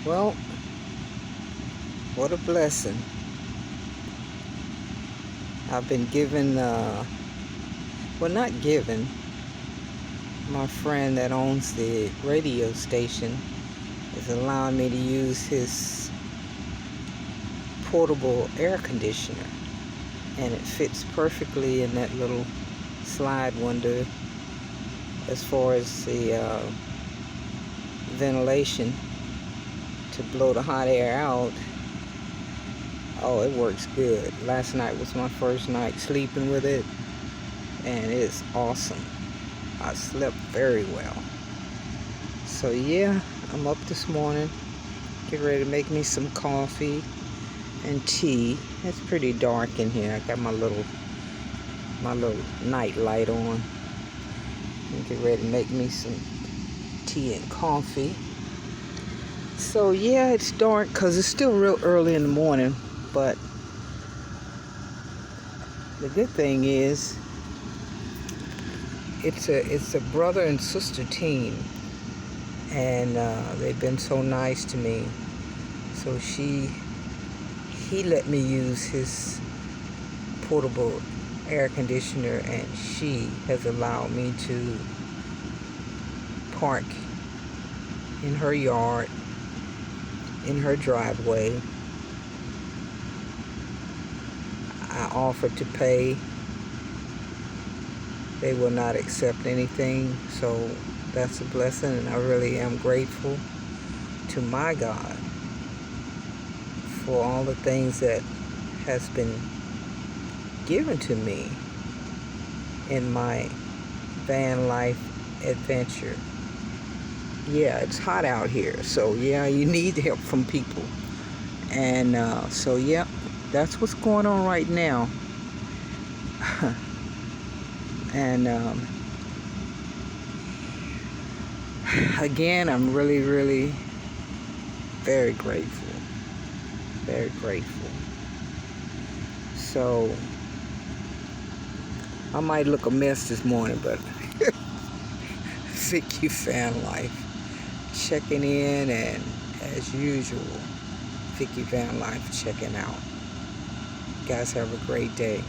Well, what a blessing. I've been given, well, not given, my friend that owns the radio station is allowing me to use his portable air conditioner, and it fits perfectly in that little slide window as far as the ventilation to blow the hot air out. Oh, it works good. Last night was my first night sleeping with it, and it's awesome. I slept very well. So yeah, I'm up this morning, get ready to make me some coffee and tea. It's pretty dark in here. I got my little night light on. And get ready to make me some tea and coffee. So yeah, it's dark because it's still real early in the morning, but the good thing is it's a brother and sister team, and they've been so nice to me. So he let me use his portable air conditioner, and she has allowed me to park in her yard, in her driveway. I offered to pay. They will not accept anything, so that's a blessing, and I really am grateful to my God for all the things that has been given to me in my van life adventure. Yeah, it's hot out here, so yeah, you need help from people. And so yeah, that's what's going on right now. And again, I'm really very grateful. Very grateful. So I might look a mess this morning, but Vicky Van Life checking in, and as usual, Vicky Van Life checking out. You guys have a great day.